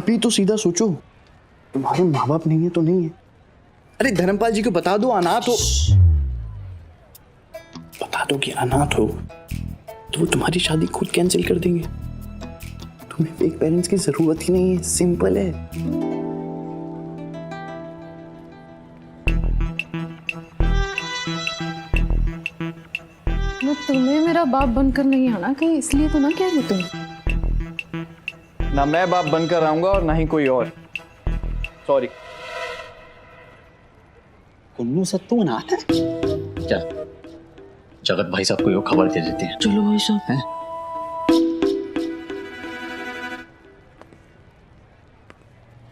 कभी तो सीधा सोचो, तुम्हारे माँ बाप नहीं है तो नहीं है। अरे धर्मपाल जी को बता दो अनाथ हो, बता दो कि अनाथ हो तो वो तुम्हारी शादी खुद कैंसिल कर देंगे। तुम्हें फेक पेरेंट्स की जरूरत ही नहीं है, सिंपल है। मैं तुम्हें मेरा बाप बनकर नहीं आना कहीं, इसलिए तो ना कह रही तुम। ना मैं बाप बनकर आऊंगा और ना ही कोई और। सॉरी। कुन्नू सत्तू अनाथ है क्या? जगत भाई साहब को यो खबर दे देते हैं। चलो भाई साहब। हैं?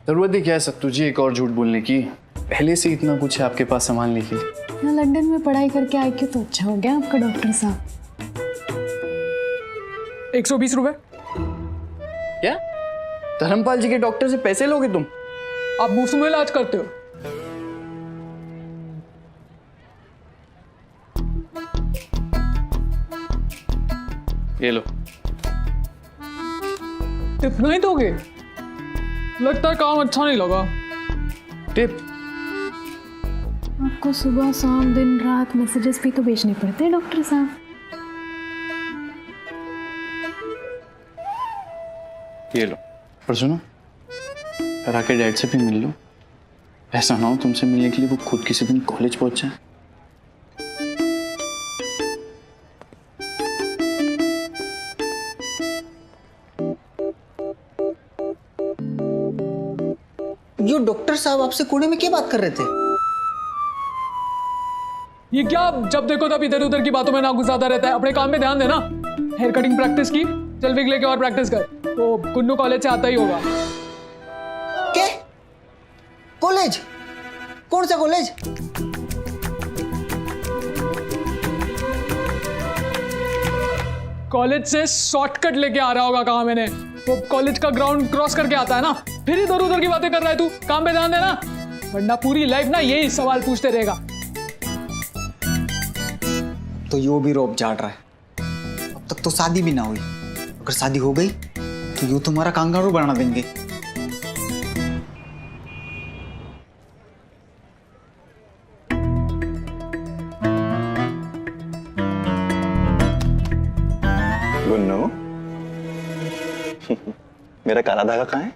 जरूरत ही क्या है सत्तू जी एक और झूठ बोलने की? पहले से इतना कुछ है आपके पास संभालने के लिए। यहाँ लंदन में पढ़ाई करके आए क्यों तो अच्छा हो गया आपका डॉक्टर साहब। 120 रुपए। क्या धर्मपाल जी के डॉक्टर से पैसे लोगे तुम? आप मुफ्त में इलाज करते हो। ये लो। इतना ही दोगे? लगता है काम अच्छा नहीं लगा। टिप। आपको सुबह शाम दिन रात मैसेजेस भी तो भेजने पड़ते हैं डॉक्टर साहब। ये लो। और सुनो, करा के डैड से भी मिल लो। ऐसा ना हो तुमसे मिलने के लिए वो खुद किसी दिन कॉलेज पहुंच जाए। यो डॉक्टर साहब आपसे कोने में क्या बात कर रहे थे? ये क्या जब देखो तब इधर उधर की बातों में ना घुसाता रहता है। अपने काम में ध्यान देना। हेयर कटिंग प्रैक्टिस की, चल विग लेके और प्रैक्टिस कर। तो कुन्नू कॉलेज से आता ही होगा। क्या कॉलेज? कौन सा कॉलेज? कॉलेज से शॉर्टकट लेके आ रहा होगा। कहा मैंने, वो कॉलेज का ग्राउंड क्रॉस करके आता है ना। फिर इधर उधर की बातें कर रहा है तू। काम पे ध्यान देना, वरना पूरी लाइफ ना यही सवाल पूछते रहेगा। तो यो भी रोब झाड़ रहा है। अब तक तो शादी भी ना हुई। अगर शादी हो गई तो यो तुम्हारा कांगारू बना देंगे। गुन्नू मेरा काला धागा कहाँ है?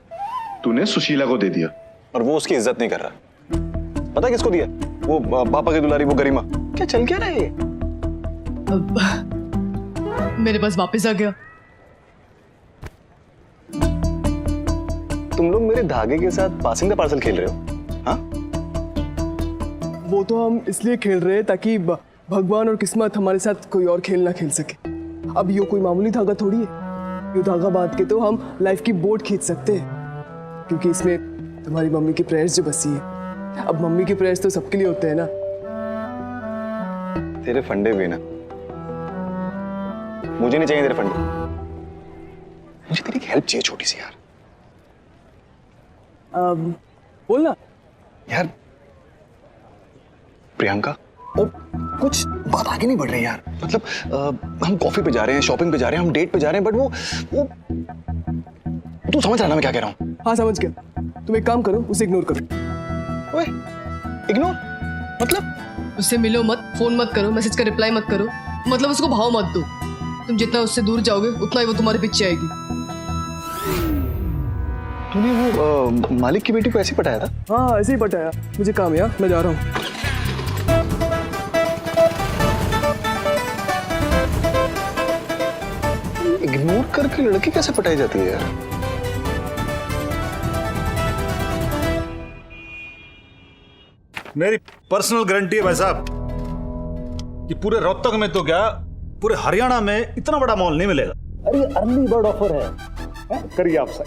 तूने सुशीला को दे दिया और वो उसकी इज्जत नहीं कर रहा। पता है किसको दिया? वो पापा की दुलारी, वो गरिमा। क्या चल क्या रहा है ये? मेरे पास वापस आ गया। तुम लोग मेरे धागे के साथ पासिंग द पार्सल खेल रहे हो? हाँ, वो तो हम इसलिए खेल रहे हैं ताकि भगवान और किस्मत हमारे साथ कोई और खेल ना खेल सके। अब ये कोई मामूली धागा थोड़ी है। ये धागा बांध के तो हम लाइफ की बोट खींच सकते हैं, क्योंकि इसमें तुम्हारी मम्मी की प्रेयर्स जो बसी है। अब मम्मी की प्रेयर्स तो सबके लिए होते हैं ना। तेरे फंडे भी ना। मुझे नहीं चाहिए तेरे फंडे। मुझे तेरी हेल्प चाहिए, छोटी सी यार। बोलना यार प्रियंका, और कुछ बात आगे नहीं बढ़ रही यार। मतलब हम कॉफी पे जा रहे हैं, शॉपिंग पे जा रहे हैं, हम डेट पे जा रहे हैं, बट वो तू समझ रहा ना मैं क्या कह रहा हूँ? हाँ समझ गया। तुम एक काम करो, उसे इग्नोर करो। ओए इग्नोर मतलब? उससे मिलो मत, फोन मत करो, मैसेज का रिप्लाई मत करो। मतलब उसको भाव मत दो। तुम जितना उससे दूर जाओगे उतना ही वो तुम्हारे पीछे आएगी। तूने वो मालिक की बेटी को ऐसे पटाया था? हाँ ऐसे ही पटाया। मुझे काम है, मैं जा रहा हूँ। इग्नोर करके लड़की कैसे पटाई जाती है यार? मेरी पर्सनल गारंटी है भाई साहब कि पूरे रोहतक में तो क्या पूरे हरियाणा में इतना बड़ा मॉल नहीं मिलेगा। अरे अर्ली बर्ड ऑफर है, करिए आप सर।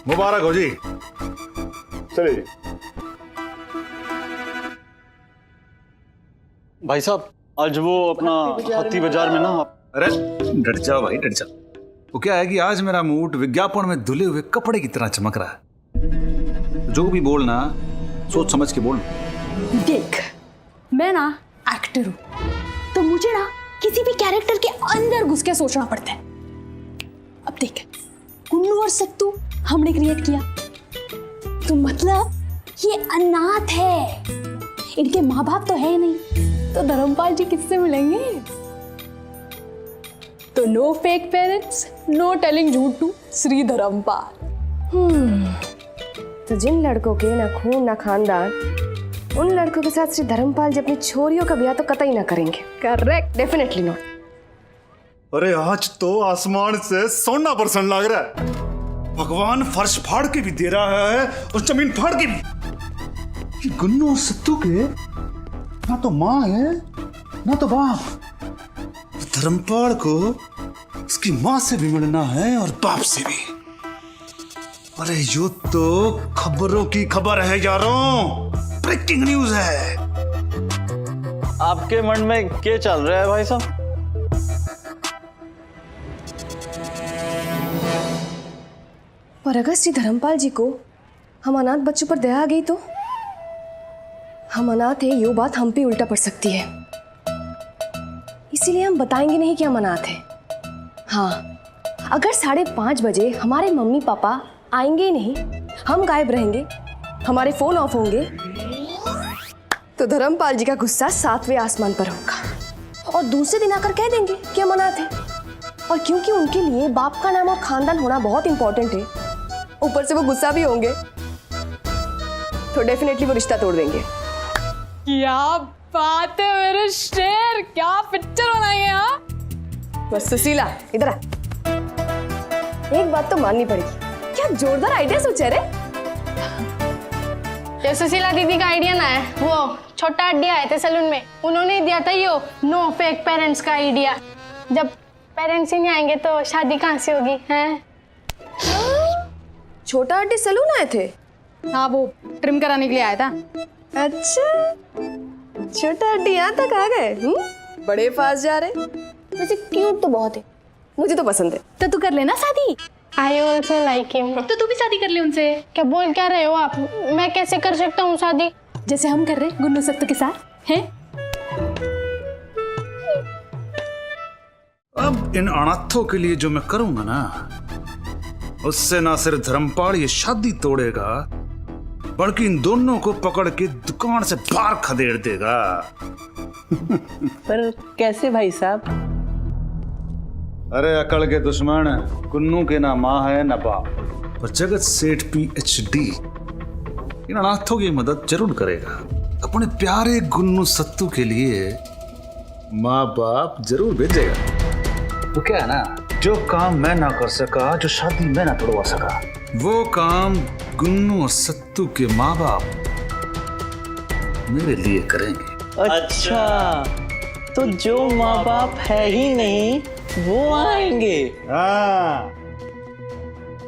मुबारक हो जी। चलिए भाई साहब, आज वो अपना हत्ती बाजार में ना। अरे डट जाओ भाई, डट जाओ। वो क्या है कि आज मेरा मूड विज्ञापन में धुले हुए कपड़े की तरह चमक रहा है। जो भी बोलना सोच समझ के बोल। देख, मैं ना एक्टर हूँ, तो मुझे ना किसी भी कैरेक्टर के अंदर घुस के सोचना पड़ता है। अब देख, गुन्नू और सत्तू हमने क्रिएट किया, तो मतलब ये अनाथ है, इनके माँ बाप तो है नहीं, तो धर्मपाल जी किससे मिलेंगे? तो no fake parents, no telling झूठ टू श्री धर्मपाल। तो जिन लड़कों के ना खून ना खानदान, उन लड़कों के साथ श्री धर्मपाल जी अपनी छोरियों का ब्याह तो कतई ना करेंगे। Correct, definitely not. अरे आज तो आसमान से सोना बरसन लग रहा है। भगवान फर्श फाड़ के भी दे रहा है और जमीन फाड़ के भी। ये गुन्नू और सत्तू के ना तो माँ है ना तो बाप। धर्मपाल को उसकी माँ से भी मिलना है और बाप से भी। अरे यो तो खबरों की खबर है यारों, ब्रेकिंग न्यूज है। आपके मन में क्या चल रहा है भाई साहब? पर अगर श्री धर्मपाल जी को हम अनाथ बच्चों पर दया आ गई तो हम अनाथ है, यो बात हम पे उल्टा पड़ सकती है। इसीलिए हम बताएंगे नहीं कि हम अनाथ हैं। हाँ, अगर 5:30 बजे हमारे मम्मी पापा आएंगे ही नहीं, हम गायब रहेंगे, हमारे फोन ऑफ होंगे, तो धर्मपाल जी का गुस्सा 7वें आसमान पर होगा और दूसरे दिन आकर कह देंगे कि हम अनाथ हैं। और क्योंकि उनके लिए बाप का नाम और खानदान होना बहुत इंपॉर्टेंट है, ऊपर से वो गुस्सा भी होंगे, तो डेफिनेटली वो रिश्ता तोड़ देंगे। क्या बात है मेरे शेर, क्या पिक्चर बनाई है। हाँ, बस सुशीला इधर आ। एक बात तो माननी पड़ेगी, क्या जोरदार आइडिया सोचा रे। ये सुशीला दीदी का आइडिया ना है, वो छोटा अड्डी आए थे सैलून में, उन्होंने दिया था यो नो फेक पेरेंट्स का आइडिया। जब पेरेंट्स ही नहीं आएंगे तो शादी कहाँ से होगी हैं? छोटा अड्डी सैलून आए थे? हाँ, वो ट्रिम कराने के लिए आया था। अच्छा, छोटा अड्डी यहाँ तक आ गए। बड़े फास्ट जा रहे। वैसे क्यूट तो बहुत है, मुझे तो पसंद है। तो तू कर लेना शादी। I also like him. तो तू भी शादी कर ले उनसे। क्या बोल क्या रहे हो आप? मैं कैसे कर सकता हूँ शादी? जैसे हम कर रहे गुन्नू सत्तू के साथ हैं। अब इन अनाथों के लिए जो मैं करूंगा ना, उससे ना सिर्फ धर्मपाल ये शादी तोड़ेगा, बल्कि इन दोनों को पकड़ के दुकान से बाहर खदेड़ देगा। पर कैसे भाई साहब? अरे अकड़ के दुश्मन, गुन्नू के ना माँ है ना बाप, पर जगत सेठ PhD इन अनाथों की मदद जरूर करेगा। अपने प्यारे गुन्नू सत्तू के लिए माँ बाप जरूर भेजेगा। तो क्या है ना, जो काम मैं ना कर सका, जो शादी मैं ना तोड़वा सका, वो काम गुन्नू और सत्तू के माँ बाप मेरे लिए करेंगे। अच्छा, तो जो माँ बाप है ही नहीं वो आएंगे। हाँ,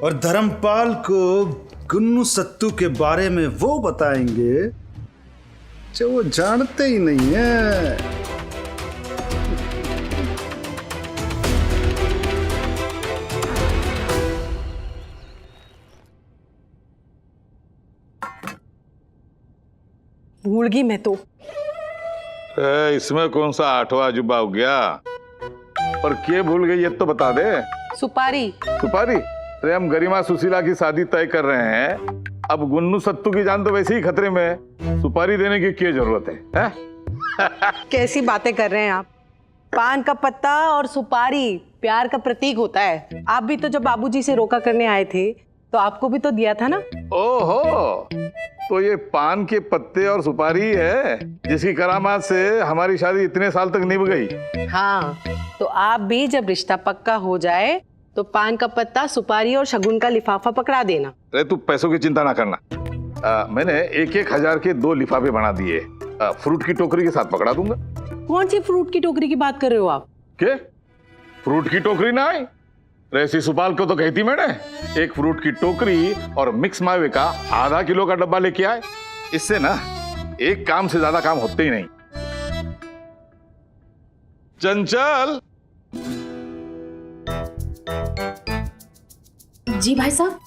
और धर्मपाल को गुन्नू सत्तू के बारे में वो बताएंगे जो वो जानते ही नहीं है। भूल गई मैं तो। इसमें कौन सा 8वां अजूबा हो गया? पर क्या भूल गई ये तो बता दे। सुपारी। सुपारी? अरे हम गरिमा सुशीला की शादी तय कर रहे हैं, अब गुन्नू सत्तू की जान तो वैसे ही खतरे में है, सुपारी देने की क्या जरूरत है? कैसी बातें कर रहे हैं आप? पान का पत्ता और सुपारी प्यार का प्रतीक होता है। आप भी तो जब बाबूजी से रोका करने आए थे तो आपको भी तो दिया था ना। ओहो, तो ये पान के पत्ते और सुपारी है जिसकी करामात से हमारी शादी इतने साल तक निभ गई। हाँ, तो आप भी जब रिश्ता पक्का हो जाए तो पान का पत्ता, सुपारी और शगुन का लिफाफा पकड़ा देना। अरे तू पैसों की चिंता ना करना, मैंने 1,000 के 2 लिफाफे बना दिए, फ्रूट की टोकरी के साथ पकड़ा दूंगा। कौन सी फ्रूट की टोकरी की बात कर रहे हो आप? के फ्रूट की टोकरी ना आई? रेसी सुपाल को तो कहती मैंने, एक फ्रूट की टोकरी और मिक्स मावे का आधा किलो का डब्बा लेके आए। इससे ना एक काम से ज्यादा काम होते ही नहीं। चंचल। जी भाई साहब।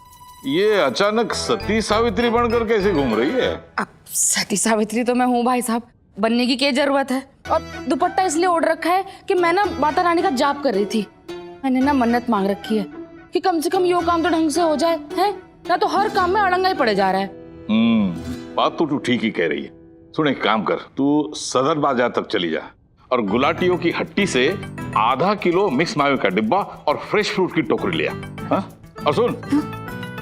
ये अचानक सती सावित्री बनकर कैसे घूम रही है? अब सती सावित्री तो मैं हूँ भाई साहब, बनने की क्या जरूरत है? और दुपट्टा इसलिए ओढ़ रखा है कि मैं ना माता रानी का जाप कर रही थी। मैंने ना मन्नत मांग रखी है कि कम से कम यो काम तो ढंग से हो जाए, है ना तो हर काम में अड़ंगा ही पड़े जा रहा है। बात तो तू ठीक ही कह रही है। सुन एक काम कर, तू सदर बाजार तक चली जा और गुलाटियों की हट्टी से आधा किलो मिक्स मावे का डिब्बा और फ्रेश फ्रूट की टोकरी लिया। हाँ? और सुन,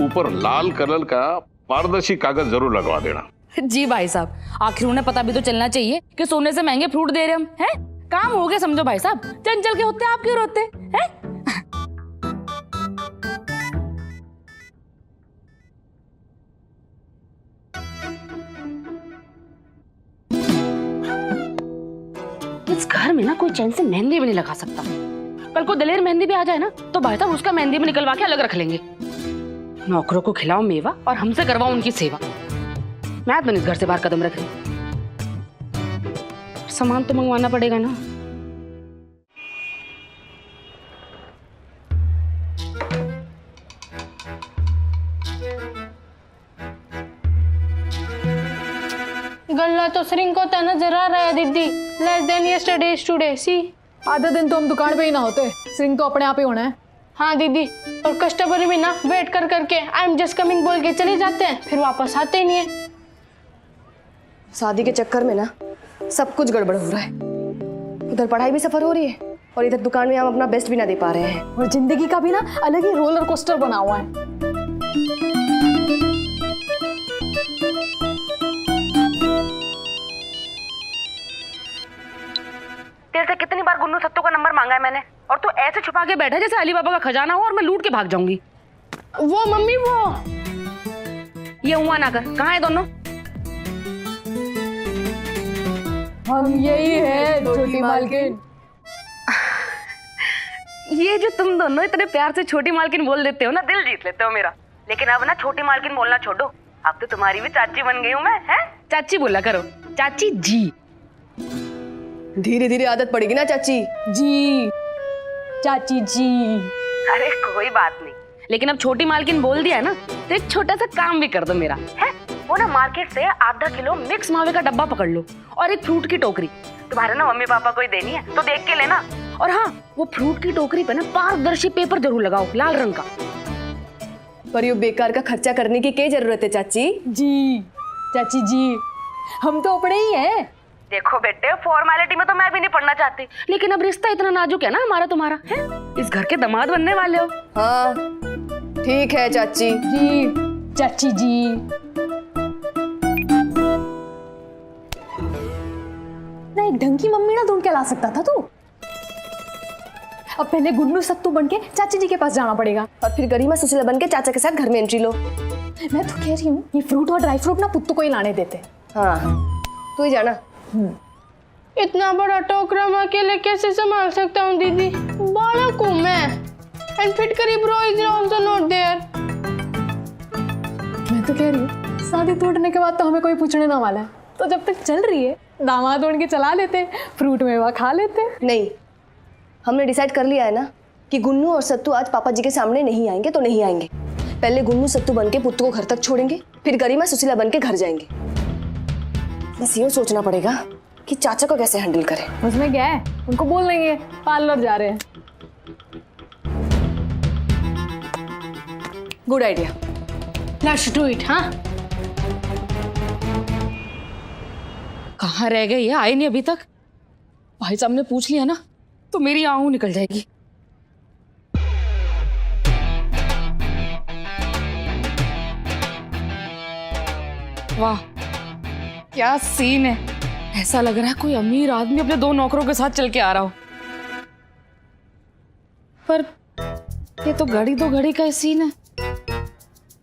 ऊपर लाल कलर का पारदर्शी कागज जरूर लगवा देना। जी भाई साहब, आखिर उन्हें पता भी तो चलना चाहिए कि सोने से महंगे फ्रूट दे रहे हम हैं। काम हो गया समझो भाई साहब, चंचल के होते आप क्यों रोते हैं? इस घर में ना कोई चैन से मेहंदी भी नहीं लगा सकता। कल को दलेर मेहंदी भी आ जाए ना तो भाई साहब उसका मेहंदी भी निकलवा के अलग रख लेंगे। नौकरों को खिलाओ मेवा और हमसे करवाओ उनकी सेवा। मैं तो इस घर से बाहर कदम रख रही। सामान तो मंगवाना पड़ेगा ना। गल्ला तो श्रिंक होता नजर आ रहा है दीदी। लेस देन यस्टरडेज टुडे सी। आधे दिन तो हम दुकान पे ही ना होते, श्रिंक तो अपने आप ही होना है। हाँ दीदी, और कस्टमर भी ना वेट कर करके आई एम जस्ट कमिंग बोल के चले जाते हैं, फिर वापस आते ही नहीं है। शादी के चक्कर में ना सब कुछ गड़बड़ हो रहा है। उधर पढ़ाई भी सफर हो रही है और इधर दुकान में हम अपना बेस्ट भी ना दे पा रहे हैं। और जिंदगी का भी ना अलग ही रोलर कोस्टर बना हुआ है। तेरे से कितनी बार गुन्नू सत्तू का नंबर मांगा है मैंने, और तू ऐसे छुपा के बैठा जैसे अली बाबा का खजाना हो और मैं लूट के भाग जाऊंगी। वो मम्मी वो ये हुआ ना कर, कहाँ है दोनों? हम यही है छोटी मालकिन। ये जो तुम दोनों इतने प्यार से छोटी मालकिन बोल देते हो ना, दिल जीत लेते हो मेरा। लेकिन अब ना छोटी मालकिन बोलना छोड़ो, अब तो तुम्हारी भी चाची बन गई हूँ मैं, है? चाची बोला करो, चाची जी। धीरे धीरे आदत पड़ेगी ना चाची जी। चाची जी। अरे कोई बात नहीं, लेकिन अब छोटी मालकिन बोल दिया है ना तो एक छोटा सा काम भी कर दो मेरा, है? वो ना मार्केट से आधा किलो मिक्स मावे का डब्बा पकड़ लो और एक फ्रूट की टोकरी। तुम्हारे ना मम्मी पापा को ही देनी है तो देख के लेना। और हाँ, वो फ्रूट की टोकरी पे ना पारदर्शी पेपर जरूर लगाओ, लाल रंग का। पर ये बेकार का खर्चा करने की क्या जरूरत है चाची जी। चाची जी, हम तो अपने ही हैं। देखो बेटे, फॉर्मेलिटी में तो मैं भी नहीं पढ़ना चाहती, लेकिन अब रिश्ता इतना नाजुक है ना हमारा तुम्हारा, है? इस घर के दामाद बनने वाले हो। हाँ ठीक है चाची जी। चाची जी। ना एक ढंग की मम्मी ना ढूंढ के ला सकता था तू। अब पहले गुन्नू सत्तू बन के चाची जी के पास जाना पड़ेगा और फिर गरिमा सुशीला बन के चाचा के साथ घर में एंट्री लो। मैं तो कह रही हूँ ये फ्रूट और ड्राई फ्रूट ना पुत्तू को ही लाने देते। हाँ तू ही जाना। इतना बड़ा टोकरा मैं अकेले कैसे संभाल सकता हूँ दीदी? बालक हूँ मैं। एंड फिटकरी bro is also not there. मैं तो कह रही हूँ शादी टूटने के बाद तो हमें कोई पूछने ना वाला है, तो जब तक चल रही है दामाद उड़ के चला लेते, फ्रूट मेवा खा लेते। नहीं, हमने डिसाइड कर लिया है ना कि गुन्नू और सत्तू आज पापा जी के सामने नहीं आएंगे तो नहीं आएंगे। पहले गुन्नू सत्तू बन के पुत्तू को घर तक छोड़ेंगे, फिर गरिमा सुशीला बन के घर जाएंगे। बस ये सोचना पड़ेगा कि चाचा को कैसे हैंडल करें। उसमें क्या है, उनको बोल देंगे पार्लर जा रहे हैं। Good idea, let's do it. हाँ, कहाँ रह गए ये, आए नहीं अभी तक? भाई साहब ने पूछ लिया ना तो मेरी आंखों निकल जाएगी। वाह क्या सीन है, ऐसा लग रहा है कोई अमीर आदमी अपने दो नौकरों के साथ चल के आ रहा हो। पर ये तो घड़ी का ही सीन है।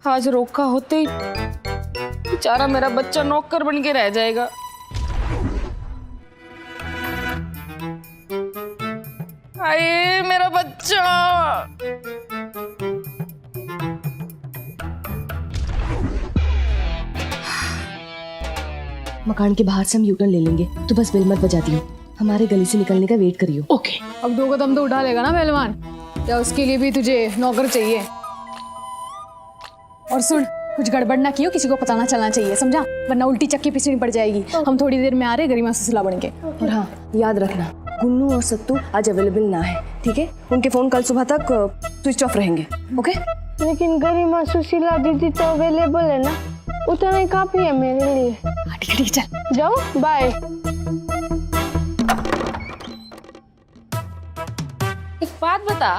आज रोका होते ही बेचारा मेरा बच्चा नौकर बन के रह जाएगा। आए मेरा बच्चा। मकान के बाहर से हम यूटर्न ले लेंगे, तो बस बेल मत बजा दियो, हमारे गली से निकलने का वेट करियो। ओके। अब 2 कदम तो उठा लेगा ना पहलवान, या उसके लिए भी तुझे नौकर चाहिए? और सुन, कुछ गड़बड़ ना कियो, किसी को पता ना चलना चाहिए, समझा? वरना उल्टी चक्की पीछनी पड़ जाएगी। हम थोड़ी देर में आ रहे, गरिमा से सलाह बन के। और हाँ, याद रखना गुन्नू और सत्तू आज अवेलेबल ना है, ठीक है? उनके फोन कल सुबह तक स्विच ऑफ रहेंगे, ओके? लेकिन गरिमा सुशीला दीदी तो अवेलेबल है ना, उतना ही काफी है मेरे लिए। हाँ, ठीक है, चल जाओ, बाय। एक बात बता,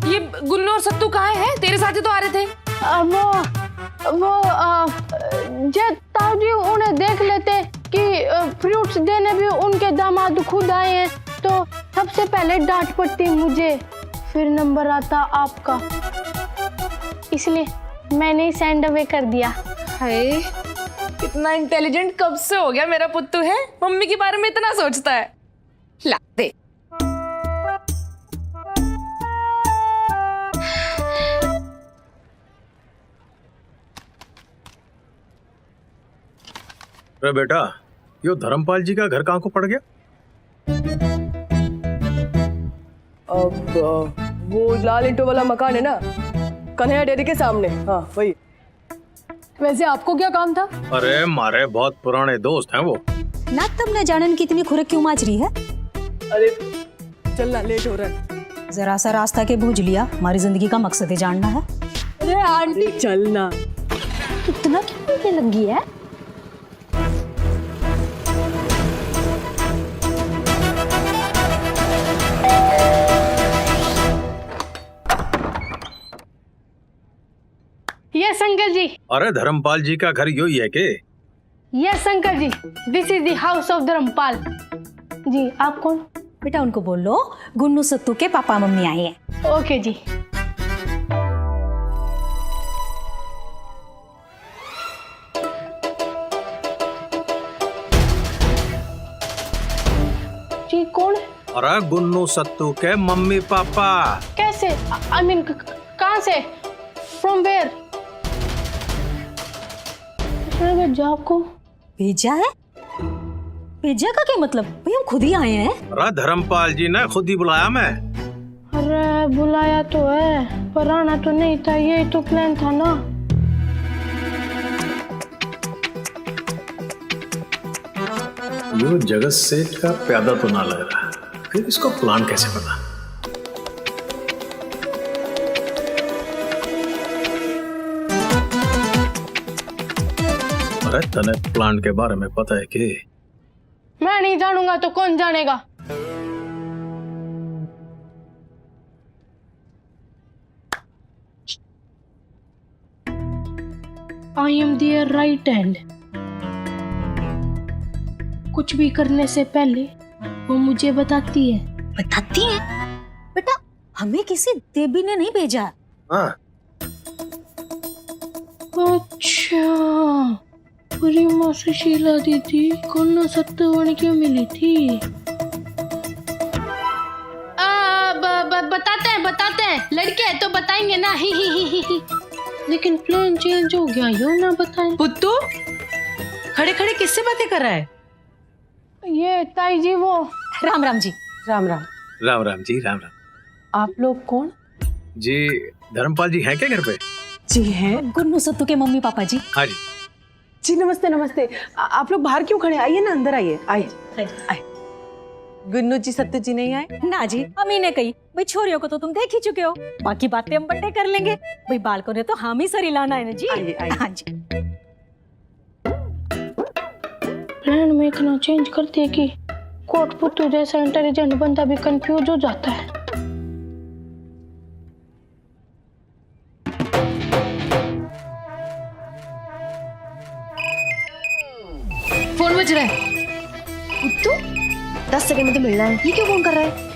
ये गुन्नू और सत्तू कहाँ है? तेरे साथ ही तो आ रहे थे। जब ताऊजी उन्हें देख लेते कि फ्रूट्स देने भी उनके दामाद खुद आए हैं, तो सबसे पहले डांट पड़ती मुझे, फिर नंबर आता आपका, इसलिए मैंने ही सेंड अवे कर दिया। हाय, इतना इंटेलिजेंट कब से हो गया मेरा पुत्तू है? मम्मी के बारे में इतना सोचता है। ला दे। अरे बेटा, यो धर्मपाल जी का घर कहाँ को पड़ गया? अब वो लाल ईंटों वाला मकान है ना, कन्हैया डेयरी के सामने। हाँ वही। वैसे आपको क्या काम था? अरे मारे बहुत पुराने दोस्त हैं वो। ना तब न जानन की इतनी खुरक क्यों माच रही है? अरे चलना, लेट हो रहा है। जरा सा रास्ता के बूझ लिया, हमारी जिंदगी का मकसद ही जानना है। अरे आंटी चलना। इतना क्यों लगी है? Yes uncle ji. अरे धर्मपाल जी का घर यही है के? Yes uncle ji, this is the house of Dharampal ji. आप कौन? बेटा उनको बोल लो गुन्नू सत्तू के पापा मम्मी आए हैं। ओके जी। जी कौन? अरे गुन्नू सत्तू के मम्मी पापा। कैसे? आई मीन कहाँ से? From where? आपको भेजा है? भेजा का क्या मतलब? भाई हम खुद ही आए हैं। अरे धर्मपाल जी ने खुद ही बुलाया मैं। अरे बुलाया तो है, पर आना तो नहीं था, ये तो प्लान था ना। यो जगत सेठ का प्यादा तो ना लग रहा, फिर इसको प्लान कैसे पता? अरे तने प्लान के बारे में पता है कि? मैं नहीं जानूंगा तो कौन जानेगा? I am their right hand. कुछ भी करने से पहले वो मुझे बताती है। बताती है? बेटा हमें किसी देवी ने नहीं भेजा। हाँ। अच्छा, गरिमा सुशीला दीदी गुन्नू सत्तू बन के मिली थी। बताते हैं लड़के हैं तो बताएंगे ना। ही। लेकिन प्लान चेंज हो गया, यो ना बताएं। पुत्तू खड़े खड़े किससे बातें कर रहा है? ये ताई जी वो। राम राम जी। राम राम। राम राम जी, राम राम। आप लोग कौन? जी धर्मपाल जी हैं क्या घर पे? जी हैं, गुन्नू सत्तू के मम्मी पापा जी। हाँ जी। जी नमस्ते नमस्ते। आप लोग बाहर क्यों खड़े? आइए ना, अंदर आइए। आइए। गुन्नू जी सत्तू जी नहीं आए? ना जी, हम ही ने कही भाई छोरियों को तो तुम देख ही चुके हो, बाकी बातें हम बंटे कर लेंगे। भाई बालकों ने तो हम ही सरी लाना है ना जी। आइए। हाँ जी। प्लान में इतना चेंज करती है कि कोट पुत्तू जैसा इंटेलिजेंट बंदा भी कंफ्यूज हो जाता है। फोन बज रहा है। पुत्तू 10 सेकंड में तो मिलना है। ये क्यों फोन कर रहा है?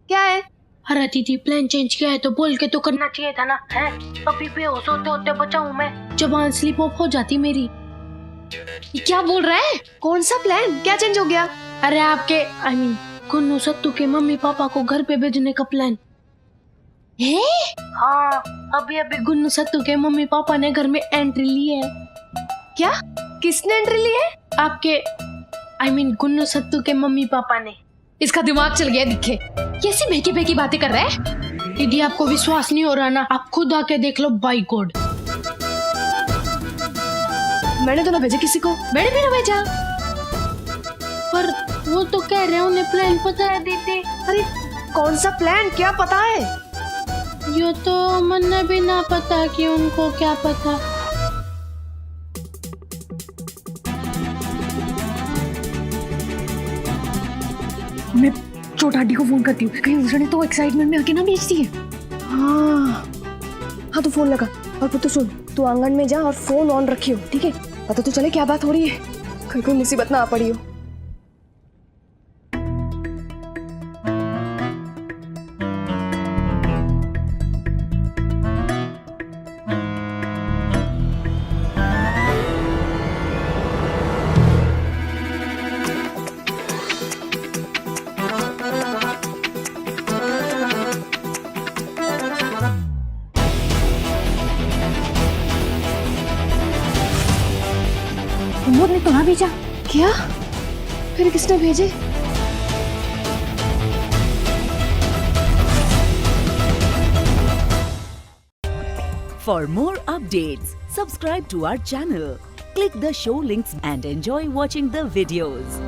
क्या है? अरे दीदी प्लान चेंज किया है तो बोल के तो करना चाहिए था ना। है अभी बेहोश होते होते बचाऊं मैं, जबान स्लिप ऑफ हो जाती मेरी। ये क्या बोल रहा है? कौन सा प्लान? क्या चेंज हो गया? अरे आपके आई मीन गुन्नू सत्तू के मम्मी पापा को घर पे भेजने का प्लान है? हाँ, अभी गुन्नू सत्तू के मम्मी पापा ने घर में एंट्री ली है। क्या? किसने एंट्री ली है? आपके आई मीन गुन्नू सत्तू के मम्मी पापा ने। इसका दिमाग चल गया दिखे। कैसी बेकी बेकी बातें कर रहा है? दीदी आपको विश्वास नहीं हो रहा ना, आप खुद आके देख लो। Bye God. मैंने तो ना भेजा किसी को, मैंने भी ना भेजा। पर वो तो कह रहे हैं उन्हें प्लान पता है दीदी। अरे कौन सा प्लान, क्या पता है? ये तो मन्ने भी ना पता कि उनको क्या पता। मैं छोटा आंटी को फोन करती हूँ, कहीं उसने तो एक्साइटमेंट में आके ना बेच दी है। हाँ तो फोन लगा। और पुत्तू सुन, तू आंगन में जा और फोन ऑन रखियो, ठीक है? पता तो चले क्या बात हो रही है, कहीं कोई मुसीबत ना आ पड़ी हो। प्रमोद ने तो ना भेजा। क्या? फिर किसने भेजे? For more updates, subscribe to our channel, click the show links and enjoy watching the videos.